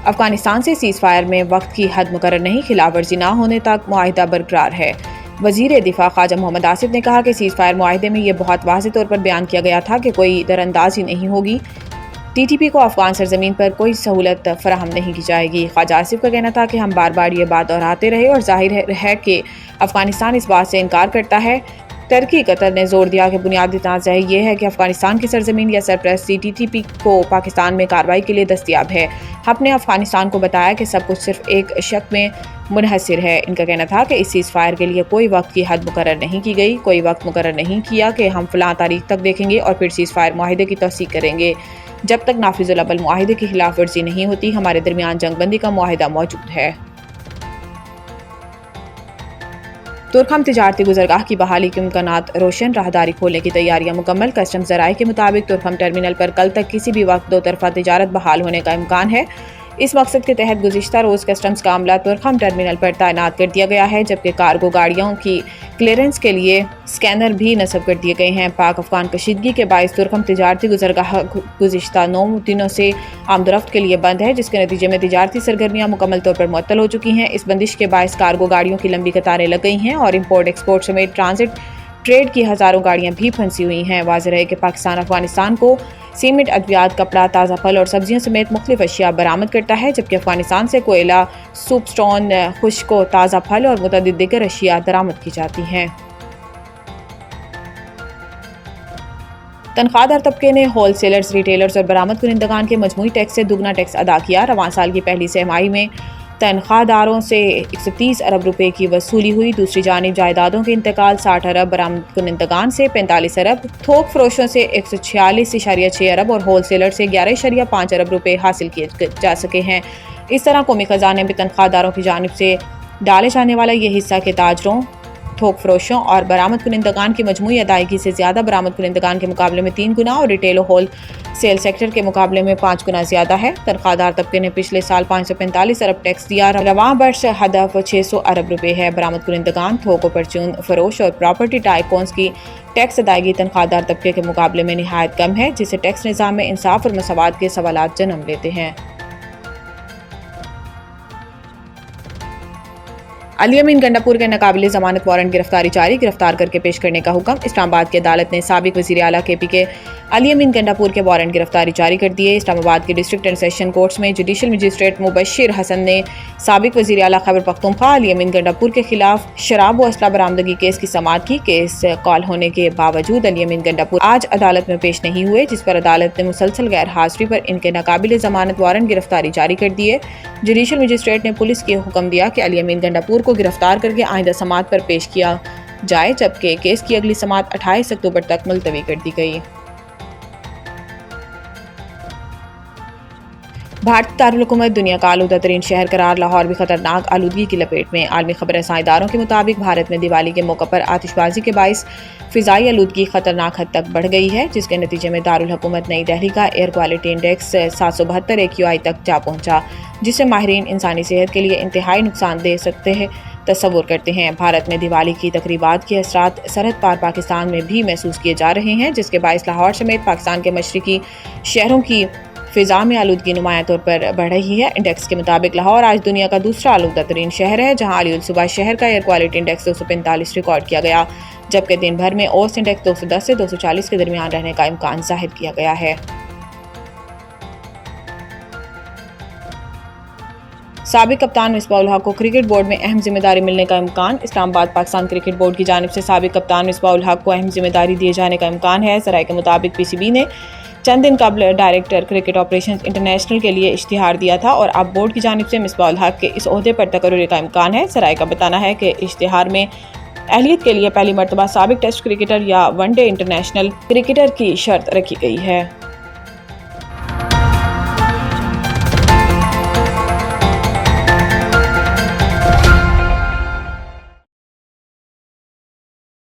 افغانستان سے cease fire میں وقت کی حد مقرر نہیں، خلاف ورزی نہ ہونے تک معاہدہ برقرار ہے۔ وزیر دفاع خواجہ محمد آصف نے کہا کہ سیز فائر معاہدے میں یہ بہت واضح طور پر بیان کیا گیا تھا کہ کوئی دراندازی نہیں ہوگی، ٹی ٹی پی کو افغان سرزمین پر کوئی سہولت فراہم نہیں کی جائے گی۔ خواجہ آصف کا کہنا تھا کہ ہم بار بار یہ بات دہراتے رہے اور ظاہر ہے کہ افغانستان اس بات سے انکار کرتا ہے۔ ترکی قطر نے زور دیا کہ بنیادی تنازع یہ ہے کہ افغانستان کی سرزمین یا سرپرستی ٹی ٹی پی کو پاکستان میں کارروائی کے لیے دستیاب ہے۔ ہم نے افغانستان کو بتایا کہ سب کچھ صرف ایک شک میں منحصر ہے۔ ان کا کہنا تھا کہ اس سیز فائر کے لیے کوئی وقت کی حد مقرر نہیں کی گئی، کوئی وقت مقرر نہیں کیا کہ ہم فلاں تاریخ تک دیکھیں گے اور پھر سیز فائر معاہدے کی توثیق کریں گے۔ جب تک نافذ العمل معاہدے کی خلاف ورزی نہیں ہوتی، ہمارے درمیان جنگ بندی کا معاہدہ موجود ہے۔ تورخم تجارتی گزرگاہ کی بحالی کے امکانات روشن، راہداری کھولنے کی تیاریاں مکمل۔ کسٹمز ذرائع کے مطابق تورخم ٹرمینل پر کل تک کسی بھی وقت دو طرفہ تجارت بحال ہونے کا امکان ہے۔ اس مقصد کے تحت گزشتہ روز کسٹمز کا عملہ تورخم ٹرمینل پر تعینات کر دیا گیا ہے، جبکہ کارگو گاڑیوں کی کلیئرنس کے لیے اسکینر بھی نصب کر دیے گئے ہیں۔ پاک افغان کشیدگی کے باعث تورخم تجارتی گزرگاہ گزشتہ 9 دنوں سے آمد و رفت کے لیے بند ہے، جس کے نتیجے میں تجارتی سرگرمیاں مکمل طور پر معطل ہو چکی ہیں۔ اس بندش کے باعث کارگو گاڑیوں کی لمبی قطاریں لگ گئی ہیں اور امپورٹ ایکسپورٹ سمیت ٹرانزٹ ٹریڈ کی ہزاروں گاڑیاں بھی پھنسی ہوئی ہیں۔ واضح ہے کہ پاکستان افغانستان کو سیمنٹ، ادویات، کپڑا، تازہ پھل اور سبزیاں سمیت مختلف اشیاء برآمد کرتا ہے، جبکہ افغانستان سے کوئلہ، سوپ سٹون، خشک و تازہ پھل اور متعدد دیگر اشیاء درآمد کی جاتی ہیں۔ تنخواہ دار طبقے نے ہول سیلرز، ریٹیلرز اور برآمد کنندگان کے مجموعی ٹیکس سے دگنا ٹیکس ادا کیا۔ رواں سال کی پہلی سہ ماہی میں تنخواہ داروں سے 130 ارب روپے کی وصولی ہوئی۔ دوسری جانب جائیدادوں کے انتقال 60 ارب، برآمد کنندگان سے 45 ارب، تھوک فروشوں سے 146.6 ارب اور ہول سیلر سے 11.5 ارب روپے حاصل کیے جا سکے ہیں۔ اس طرح قومی خزانے میں تنخواہ داروں کی جانب سے ڈالے جانے والا یہ حصہ کے تاجروں، تھوک فروشوں اور برآمد کنندگان کی مجموعی ادائیگی سے زیادہ، برآمد کنندگان کے مقابلے میں 3 گنا اور ریٹیل و ہول سیل سیکٹر کے مقابلے میں 5 گنا زیادہ ہے۔ تنخواہ دار طبقے نے پچھلے سال 545 ارب ٹیکس دیا۔ رواں برس ہدف 600 ارب روپے ہے۔ برآمد کنندگان، تھوک و پرچون فروش اور پراپرٹی ٹائکونز کی ٹیکس ادائیگی تنخواہ دار طبقے کے مقابلے میں نہایت کم ہے، جس سے ٹیکس نظام میں انصاف اور مساوات کے سوالات جنم لیتے ہیں۔ علی امین گنڈاپور کے ناقابل ضمانت وارنٹ گرفتاری جاری، گرفتار کر کے پیش کرنے کا حکم۔ اسلام آباد کی عدالت نے سابق وزیر اعلیٰ کے پی کے علی امین گنڈاپور کے وارنٹ گرفتاری جاری کر دیے۔ اسلام آباد کے ڈسٹرکٹ اینڈ سیشن کورٹس میں جوڈیشل مجسٹریٹ مبشر حسن نے سابق وزیر اعلیٰ خیبر پختونخوا علی امین گنڈاپور کے خلاف شراب و اسلحہ برآمدگی کیس کی سماعت کی۔ کیس کال ہونے کے باوجود علی امین گنڈاپور آج عدالت میں پیش نہیں ہوئے، جس پر عدالت نے مسلسل غیر حاضری پر ان کے ناقابل ضمانت وارنٹ گرفتاری جاری کر دیے۔ جوڈیشل مجسٹریٹ نے پولیس کو حکم دیا کہ علی امین گنڈاپور کو گرفتار کر کے آئندہ سماعت پر پیش کیا جائے، جبکہ کیس کی اگلی سماعت 28 اکتوبر تک ملتوی کر دی گئی۔ بھارتی دارالحکومت دنیا کا آلودہ ترین شہر قرار، لاہور بھی خطرناک آلودگی کی لپیٹ میں۔ عالمی خبر رساں اداروں کے مطابق بھارت میں دیوالی کے موقع پر آتش بازی کے باعث فضائی آلودگی خطرناک حد تک بڑھ گئی ہے، جس کے نتیجے میں دارالحکومت نئی دہلی کا ایئر کوالٹی انڈیکس 772 AQI تک جا پہنچا، جس سے ماہرین انسانی صحت کے لیے انتہائی نقصان دہ تصور کرتے ہیں۔ بھارت میں دیوالی کی تقریبات کے اثرات سرحد پار پاکستان میں بھی محسوس کیے جا رہے ہیں، جس کے باعث لاہور سمیت پاکستان کے مشرقی شہروں کی فضا میں آلودگی نمایاں طور پر بڑھ رہی ہے۔ انڈیکس کے مطابق لاہور آج دنیا کا دوسرا آلودہ ترین شہر ہے، جہاں علی الصبح شہر کا ایئر کوالٹی انڈیکس 245 ریکارڈ کیا گیا، جبکہ دن بھر میں اوسط انڈیکس 210 سے 240 کے درمیان رہنے کا امکان ظاہر کیا گیا ہے۔ سابق کپتان مصباح الحق کو کرکٹ بورڈ میں اہم ذمہ داری ملنے کا امکان۔ اسلام آباد پاکستان کرکٹ بورڈ کی جانب سے سابق کپتان مصباح الحق کو اہم ذمہ داری دیے جانے کا امکان ہے۔ ذرائع کے مطابق پی سی بی نے چند دن قبل ڈائریکٹر کرکٹ آپریشنز انٹرنیشنل کے لیے اشتہار دیا تھا اور اب بورڈ کی جانب سے مصباح الحق کے اس عہدے پر تقرری کا امکان ہے۔ ذرائع کا بتانا ہے کہ اشتہار میں اہلیت کے لیے پہلی مرتبہ سابق ٹیسٹ کرکٹر یا ون ڈے انٹرنیشنل کرکٹر کی شرط رکھی گئی ہے۔